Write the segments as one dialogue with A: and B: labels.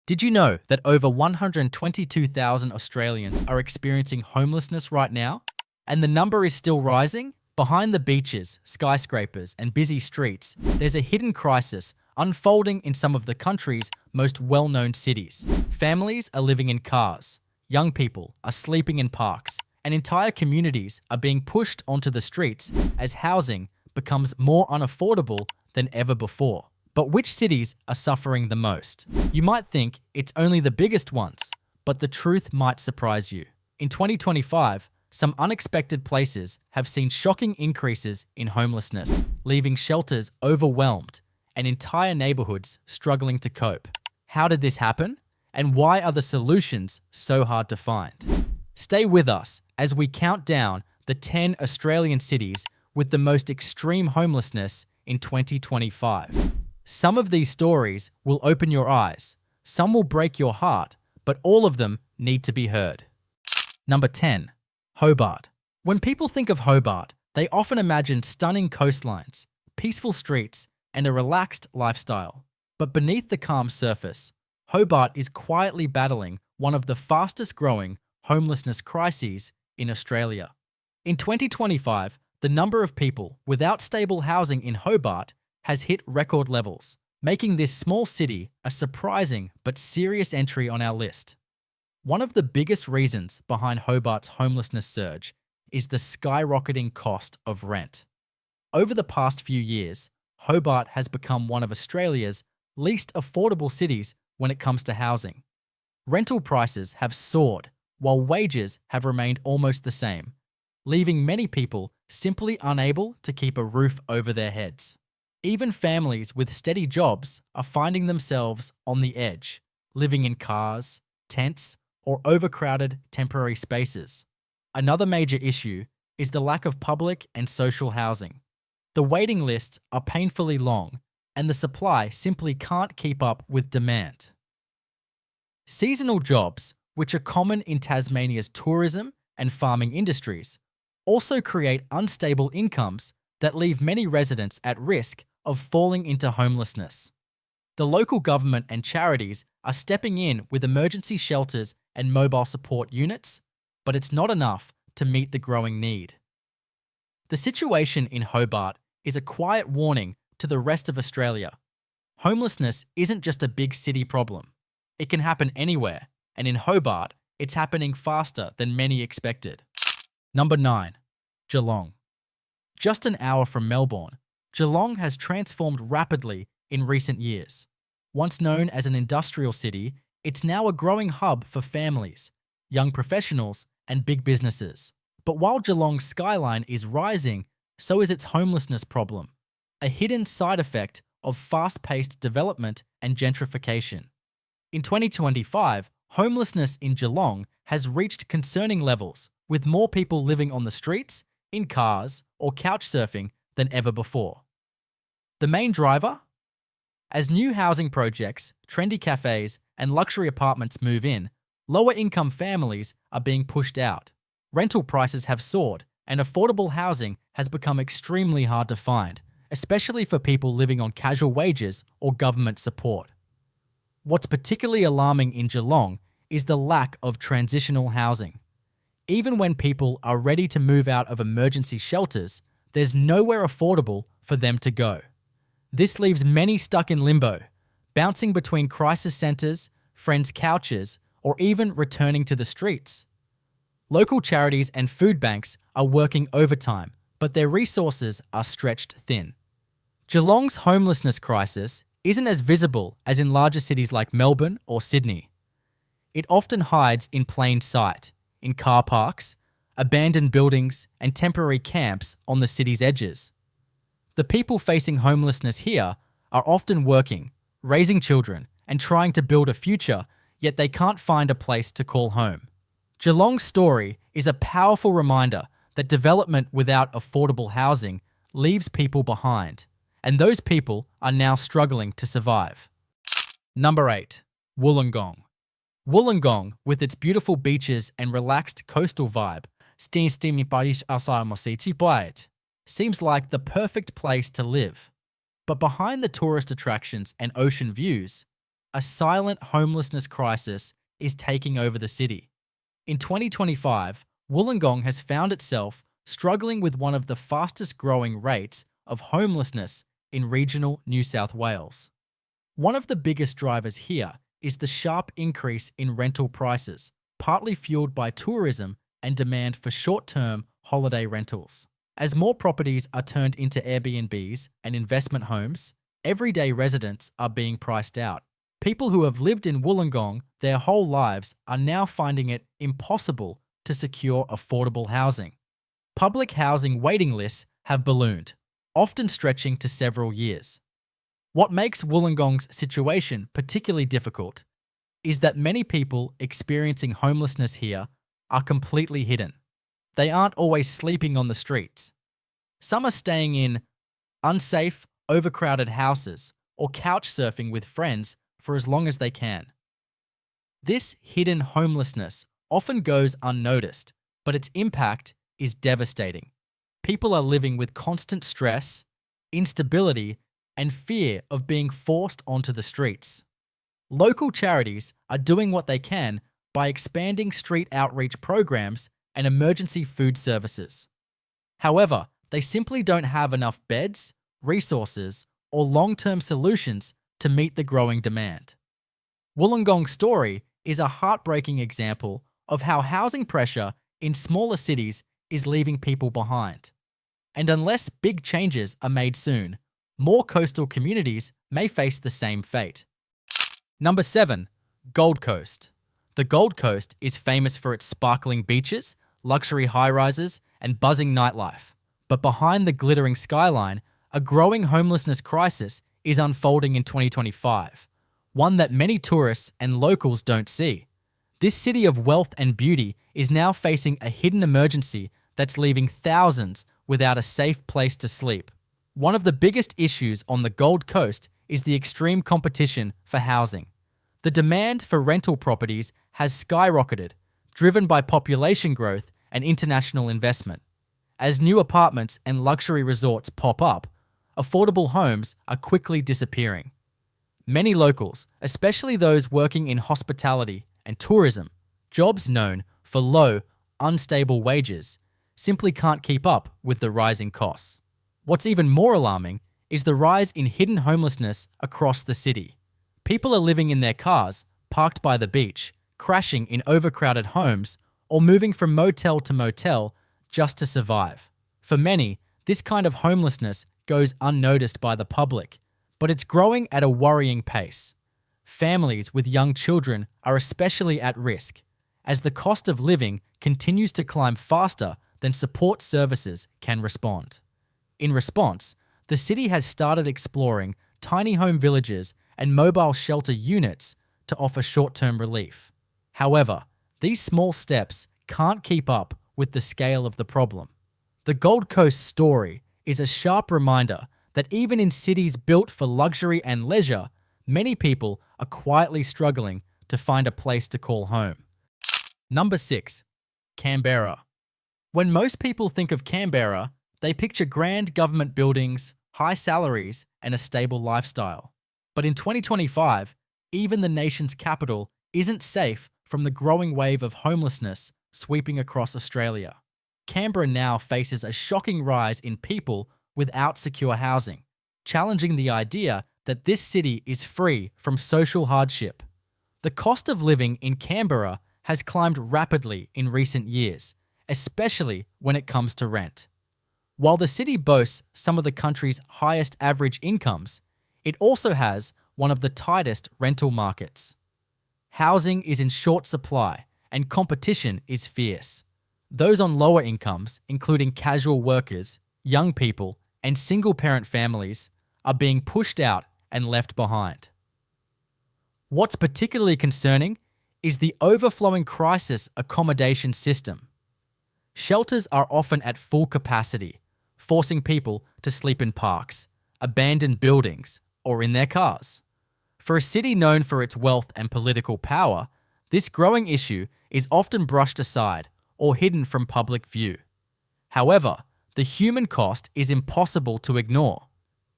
A: Did you know that over 122,000 Australians are experiencing homelessness right now? And the number is still rising? Behind the beaches, skyscrapers, and busy streets, there's a hidden crisis unfolding in some of the country's most well-known cities. Families are living in cars, young people are sleeping in parks, and entire communities are being pushed onto the streets as housing becomes more unaffordable than ever before. But which cities are suffering the most? You might think it's only the biggest ones, but the truth might surprise you. In 2025, some unexpected places have seen shocking increases in homelessness, leaving shelters overwhelmed and entire neighborhoods struggling to cope. How did this happen? And why are the solutions so hard to find? Stay with us as we count down the 10 Australian cities with the most extreme homelessness in 2025. Some of these stories will open your eyes, some will break your heart, but all of them need to be heard. Number 10. Hobart. When people think of Hobart, they often imagine stunning coastlines, peaceful streets, and a relaxed lifestyle. But beneath the calm surface, Hobart is quietly battling one of the fastest growing homelessness crises in Australia. In 2025, the number of people without stable housing in Hobart has hit record levels, making this small city a surprising but serious entry on our list. One of the biggest reasons behind Hobart's homelessness surge is the skyrocketing cost of rent. Over the past few years, Hobart has become one of Australia's least affordable cities when it comes to housing. Rental prices have soared, while wages have remained almost the same, leaving many people simply unable to keep a roof over their heads. Even families with steady jobs are finding themselves on the edge, living in cars, tents, or overcrowded temporary spaces. Another major issue is the lack of public and social housing. The waiting lists are painfully long, and the supply simply can't keep up with demand. Seasonal jobs, which are common in Tasmania's tourism and farming industries, also create unstable incomes that leave many residents at risk of falling into homelessness. The local government and charities are stepping in with emergency shelters and mobile support units, but it's not enough to meet the growing need. The situation in Hobart is a quiet warning to the rest of Australia. Homelessness isn't just a big city problem. It can happen anywhere, and in Hobart, it's happening faster than many expected. Number 9. Geelong. Just an hour from Melbourne, Jalong has transformed rapidly in recent years. Once known as an industrial city, it's now a growing hub for families, young professionals, and big businesses. But while Geelong's skyline is rising, so is its homelessness problem, a hidden side effect of fast-paced development and gentrification. In 2025, homelessness in Geelong has reached concerning levels, with more people living on the streets, in cars, or couch surfing than ever before. The main driver? As new housing projects, trendy cafes, and luxury apartments move in, lower-income families are being pushed out. Rental prices have soared, and affordable housing has become extremely hard to find, especially for people living on casual wages or government support. What's particularly alarming in Geelong is the lack of transitional housing. Even when people are ready to move out of emergency shelters, there's nowhere affordable for them to go. This leaves many stuck in limbo, bouncing between crisis centres, friends' couches, or even returning to the streets. Local charities and food banks are working overtime, but their resources are stretched thin. Geelong's homelessness crisis isn't as visible as in larger cities like Melbourne or Sydney. It often hides in plain sight, in car parks, abandoned buildings, and temporary camps on the city's edges. The people facing homelessness here are often working, raising children, and trying to build a future, yet they can't find a place to call home. Geelong's story is a powerful reminder that development without affordable housing leaves people behind, and those people are now struggling to survive. Number 8. Wollongong. Wollongong, with its beautiful beaches and relaxed coastal vibe, seems like the perfect place to live. But behind the tourist attractions and ocean views, a silent homelessness crisis is taking over the city. In 2025, Wollongong has found itself struggling with one of the fastest growing rates of homelessness in regional New South Wales. One of the biggest drivers here is the sharp increase in rental prices, partly fueled by tourism and demand for short-term holiday rentals. As more properties are turned into Airbnbs and investment homes, everyday residents are being priced out. People who have lived in Wollongong their whole lives are now finding it impossible to secure affordable housing. Public housing waiting lists have ballooned, often stretching to several years. What makes Wollongong's situation particularly difficult is that many people experiencing homelessness here are completely hidden. They aren't always sleeping on the streets. Some are staying in unsafe, overcrowded houses or couch surfing with friends for as long as they can. This hidden homelessness often goes unnoticed, but its impact is devastating. People are living with constant stress, instability, and fear of being forced onto the streets. Local charities are doing what they can by expanding street outreach programs and emergency food services. However, they simply don't have enough beds, resources, or long-term solutions to meet the growing demand. Wollongong's story is a heartbreaking example of how housing pressure in smaller cities is leaving people behind. And unless big changes are made soon, more coastal communities may face the same fate. Number 7. Gold Coast. The Gold Coast is famous for its sparkling beaches, luxury high-rises, and buzzing nightlife. But behind the glittering skyline, a growing homelessness crisis is unfolding in 2025, one that many tourists and locals don't see. This city of wealth and beauty is now facing a hidden emergency that's leaving thousands without a safe place to sleep. One of the biggest issues on the Gold Coast is the extreme competition for housing. The demand for rental properties has skyrocketed, driven by population growth and international investment. As new apartments and luxury resorts pop up, affordable homes are quickly disappearing. Many locals, especially those working in hospitality and tourism, jobs known for low, unstable wages, simply can't keep up with the rising costs. What's even more alarming is the rise in hidden homelessness across the city. People are living in their cars, parked by the beach, crashing in overcrowded homes, or moving from motel to motel just to survive. For many, this kind of homelessness goes unnoticed by the public, but it's growing at a worrying pace. Families with young children are especially at risk, as the cost of living continues to climb faster than support services can respond. In response, the city has started exploring tiny home villages and mobile shelter units to offer short-term relief. However, these small steps can't keep up with the scale of the problem. The Gold Coast story is a sharp reminder that even in cities built for luxury and leisure, many people are quietly struggling to find a place to call home. Number 6. Canberra. When most people think of Canberra, they picture grand government buildings, high salaries, and a stable lifestyle. But in 2025, even the nation's capital isn't safe from the growing wave of homelessness sweeping across Australia. Canberra now faces a shocking rise in people without secure housing, challenging the idea that this city is free from social hardship. The cost of living in Canberra has climbed rapidly in recent years, especially when it comes to rent. While the city boasts some of the country's highest average incomes, it also has one of the tightest rental markets. Housing is in short supply and competition is fierce. Those on lower incomes, including casual workers, young people, and single-parent families, are being pushed out and left behind. What's particularly concerning is the overflowing crisis accommodation system. Shelters are often at full capacity, forcing people to sleep in parks, abandoned buildings, or in their cars. For a city known for its wealth and political power, this growing issue is often brushed aside or hidden from public view. However, the human cost is impossible to ignore.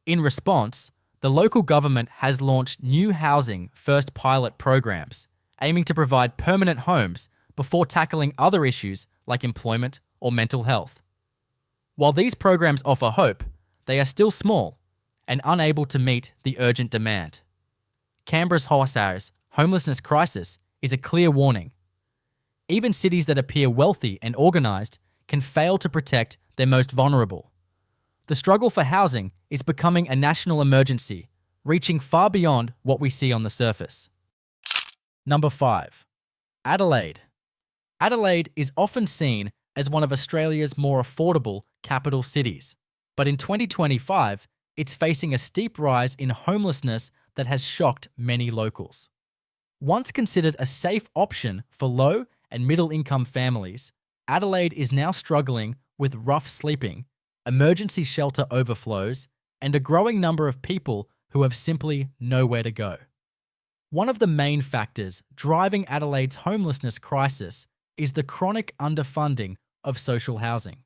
A: In response, The local government has launched new housing first pilot programs, aiming to provide permanent homes before tackling other issues like employment or mental health. While these programs offer hope, they are still small and unable to meet the urgent demand. Canberra's homelessness crisis is a clear warning. Even cities that appear wealthy and organised can fail to protect their most vulnerable. The struggle for housing is becoming a national emergency, reaching far beyond what we see on the surface. Number 5. Adelaide. Adelaide is often seen as one of Australia's more affordable capital cities, but in 2025, it's facing a steep rise in homelessness that has shocked many locals. Once considered a safe option for low and middle-income families, Adelaide is now struggling with rough sleeping, emergency shelter overflows, and a growing number of people who have simply nowhere to go. One of the main factors driving Adelaide's homelessness crisis is the chronic underfunding of social housing.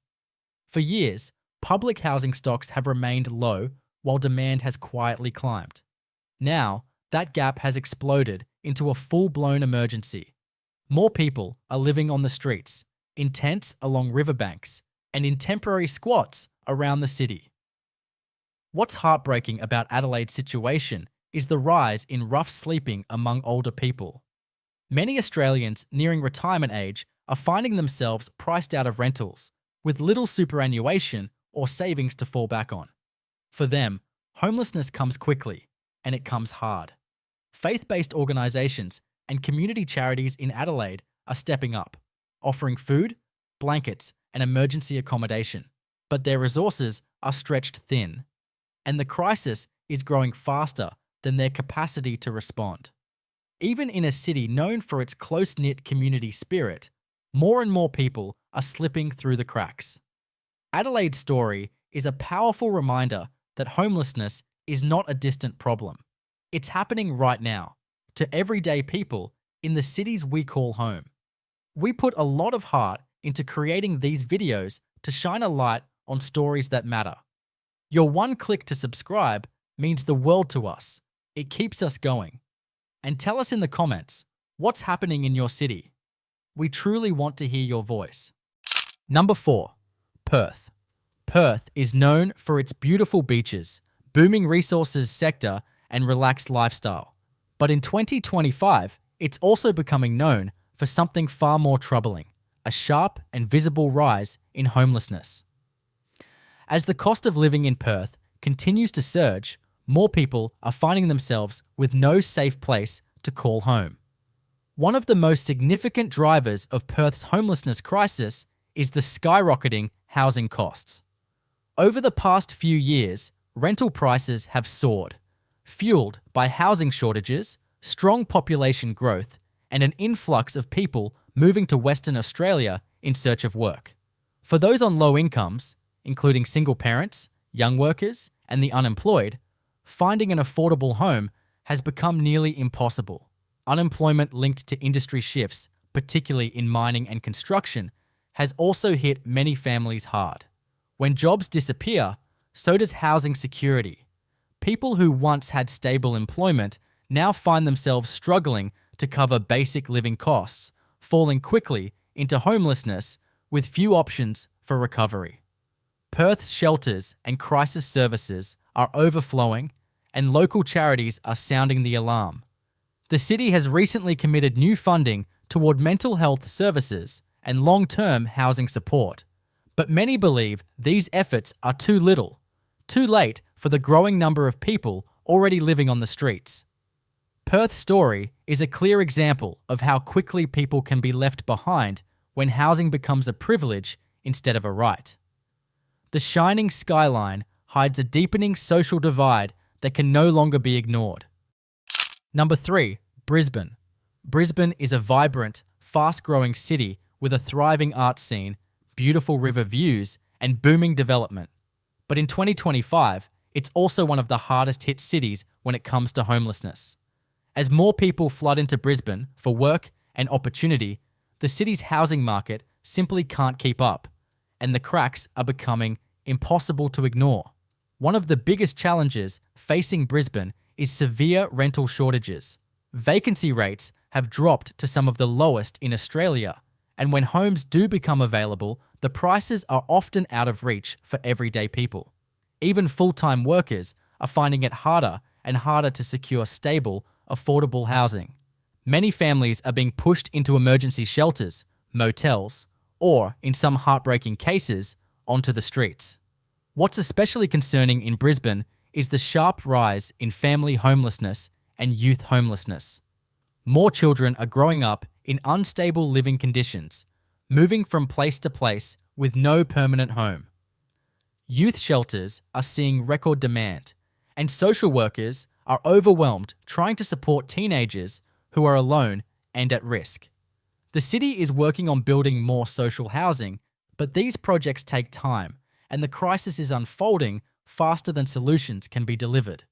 A: For years, public housing stocks have remained low while demand has quietly climbed. Now, that gap has exploded into a full-blown emergency. More people are living on the streets, in tents along riverbanks, and in temporary squats around the city. What's heartbreaking about Adelaide's situation is the rise in rough sleeping among older people. Many Australians nearing retirement age are finding themselves priced out of rentals, with little superannuation or savings to fall back on. For them, homelessness comes quickly, and it comes hard. Faith-based organisations and community charities in Adelaide are stepping up, offering food, blankets, and emergency accommodation, but their resources are stretched thin, and the crisis is growing faster than their capacity to respond. Even in a city known for its close-knit community spirit, more and more people are slipping through the cracks. Adelaide's story is a powerful reminder that homelessness is not a distant problem. It's happening right now, to everyday people in the cities we call home. We put a lot of heart into creating these videos to shine a light on stories that matter. Your one click to subscribe means the world to us. It keeps us going. And tell us in the comments, what's happening in your city? We truly want to hear your voice. Number 4. Perth. Perth is known for its beautiful beaches, booming resources sector, and relaxed lifestyle. But in 2025, it's also becoming known for something far more troubling: a sharp and visible rise in homelessness. As the cost of living in Perth continues to surge, more people are finding themselves with no safe place to call home. One of the most significant drivers of Perth's homelessness crisis is the skyrocketing housing costs. Over the past few years, rental prices have soared, fueled by housing shortages, strong population growth, and an influx of people moving to Western Australia in search of work. For those on low incomes, including single parents, young workers, and the unemployed, finding an affordable home has become nearly impossible. Unemployment linked to industry shifts, particularly in mining and construction, has also hit many families hard. When jobs disappear, so does housing security. People who once had stable employment now find themselves struggling to cover basic living costs, falling quickly into homelessness with few options for recovery. Perth's shelters and crisis services are overflowing, and local charities are sounding the alarm. The city has recently committed new funding toward mental health services and long-term housing support, but many believe these efforts are too little, too late for the growing number of people already living on the streets. Perth's story is a clear example of how quickly people can be left behind when housing becomes a privilege instead of a right. The shining skyline hides a deepening social divide that can no longer be ignored. Number 3. Brisbane. Brisbane is a vibrant, fast-growing city with a thriving art scene, beautiful river views, and booming development. But in 2025, it's also one of the hardest hit cities when it comes to homelessness. As more people flood into Brisbane for work and opportunity, the city's housing market simply can't keep up, and the cracks are becoming impossible to ignore. One of the biggest challenges facing Brisbane is severe rental shortages. Vacancy rates have dropped to some of the lowest in Australia, and when homes do become available, the prices are often out of reach for everyday people. Even full-time workers are finding it harder and harder to secure stable, affordable housing. Many families are being pushed into emergency shelters, motels, or, in some heartbreaking cases, onto the streets. What's especially concerning in Brisbane is the sharp rise in family homelessness and youth homelessness. More children are growing up in unstable living conditions, moving from place to place with no permanent home. Youth shelters are seeing record demand, and social workers are overwhelmed trying to support teenagers who are alone and at risk. The city is working on building more social housing, but these projects take time, and the crisis is unfolding faster than solutions can be delivered.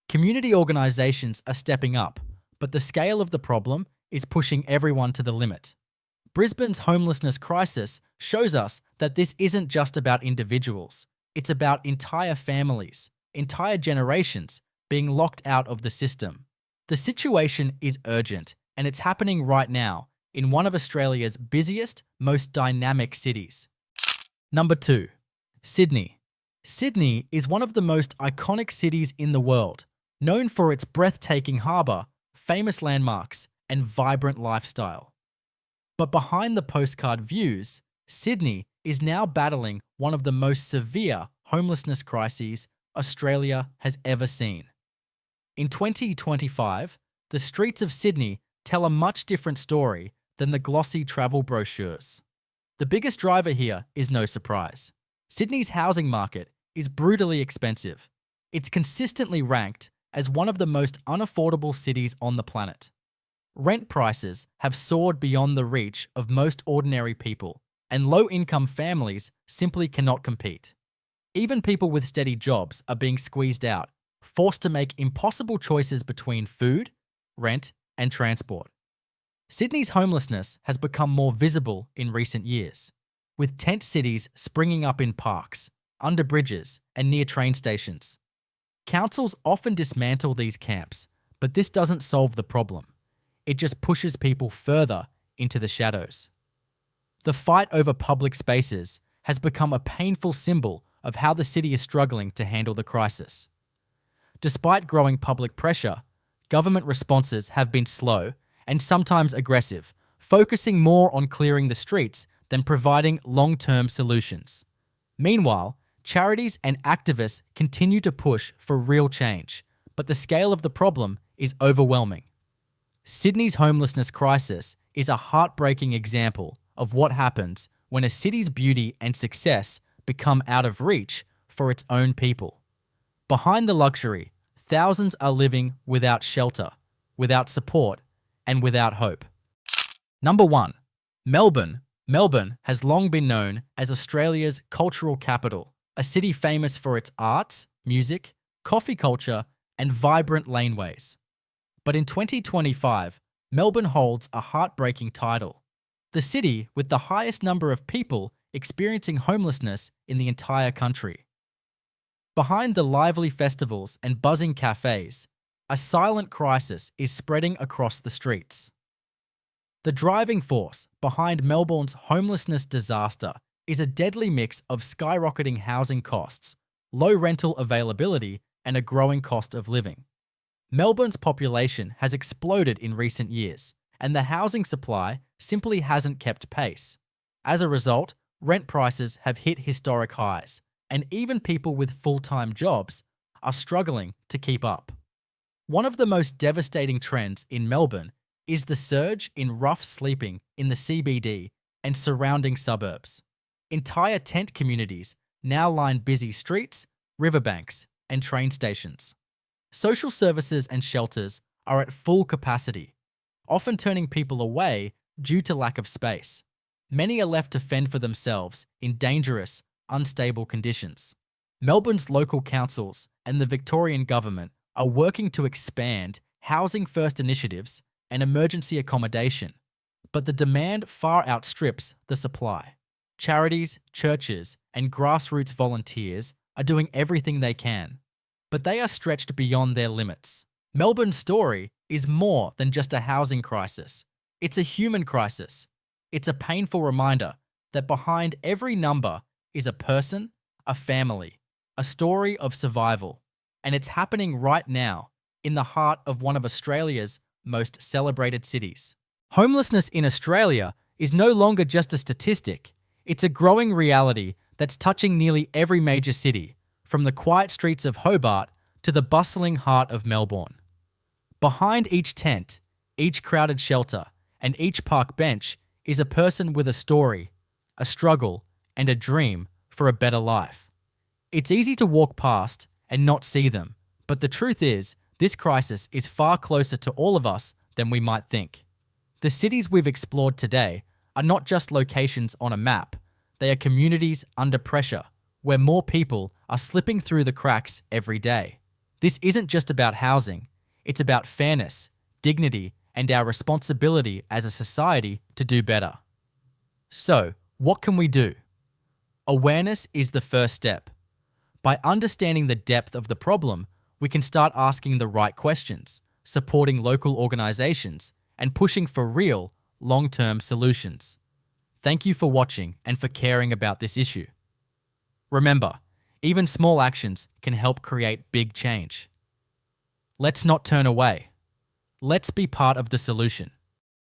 A: Community organisations are stepping up, but the scale of the problem is pushing everyone to the limit. Brisbane's homelessness crisis shows us that this isn't just about individuals. It's about entire families, entire generations being locked out of the system. The situation is urgent, and it's happening right now in one of Australia's busiest, most dynamic cities. Number 2. Sydney. Sydney is one of the most iconic cities in the world, known for its breathtaking harbour, famous landmarks, and vibrant lifestyle. But behind the postcard views, Sydney is now battling one of the most severe homelessness crises Australia has ever seen. In 2025, the streets of Sydney tell a much different story than the glossy travel brochures. The biggest driver here is no surprise. Sydney's housing market is brutally expensive. It's consistently ranked as one of the most unaffordable cities on the planet. Rent prices have soared beyond the reach of most ordinary people, and low-income families simply cannot compete. Even people with steady jobs are being squeezed out, forced to make impossible choices between food, rent, and transport. Sydney's homelessness has become more visible in recent years, with tent cities springing up in parks, under bridges, and near train stations. Councils often dismantle these camps, but this doesn't solve the problem. It just pushes people further into the shadows. The fight over public spaces has become a painful symbol of how the city is struggling to handle the crisis. Despite growing public pressure, government responses have been slow and sometimes aggressive, focusing more on clearing the streets than providing long-term solutions. Meanwhile, charities and activists continue to push for real change, but the scale of the problem is overwhelming. Sydney's homelessness crisis is a heartbreaking example of what happens when a city's beauty and success become out of reach for its own people. Behind the luxury, thousands are living without shelter, without support, and without hope. Number 1. Melbourne. Melbourne has long been known as Australia's cultural capital, a city famous for its arts, music, coffee culture, and vibrant laneways. But in 2025, Melbourne holds a heartbreaking title: the city with the highest number of people experiencing homelessness in the entire country. Behind the lively festivals and buzzing cafes, a silent crisis is spreading across the streets. The driving force behind Melbourne's homelessness disaster is a deadly mix of skyrocketing housing costs, low rental availability, and a growing cost of living. Melbourne's population has exploded in recent years, and the housing supply simply hasn't kept pace. As a result, rent prices have hit historic highs, and even people with full-time jobs are struggling to keep up. One of the most devastating trends in Melbourne is the surge in rough sleeping in the CBD and surrounding suburbs. Entire tent communities now line busy streets, riverbanks, and train stations. Social services and shelters are at full capacity, often turning people away due to lack of space. Many are left to fend for themselves in dangerous, unstable conditions. Melbourne's local councils and the Victorian government are working to expand housing first initiatives and emergency accommodation, but the demand far outstrips the supply. Charities, churches, and grassroots volunteers are doing everything they can, but they are stretched beyond their limits. Melbourne's story is more than just a housing crisis. It's a human crisis. It's a painful reminder that behind every number is a person, a family, a story of survival. And it's happening right now in the heart of one of Australia's most celebrated cities. Homelessness in Australia is no longer just a statistic. It's a growing reality that's touching nearly every major city, from the quiet streets of Hobart to the bustling heart of Melbourne. Behind each tent, each crowded shelter, and each park bench is a person with a story, a struggle, and a dream for a better life. It's easy to walk past and not see them, but the truth is, this crisis is far closer to all of us than we might think. The cities we've explored today are not just locations on a map, they are communities under pressure, where more people are slipping through the cracks every day. This isn't just about housing, it's about fairness, dignity, and our responsibility as a society to do better. So, what can we do? Awareness is the first step. By understanding the depth of the problem, we can start asking the right questions, supporting local organizations, and pushing for real, long-term solutions. Thank you for watching and for caring about this issue. Remember, even small actions can help create big change. Let's not turn away. Let's be part of the solution.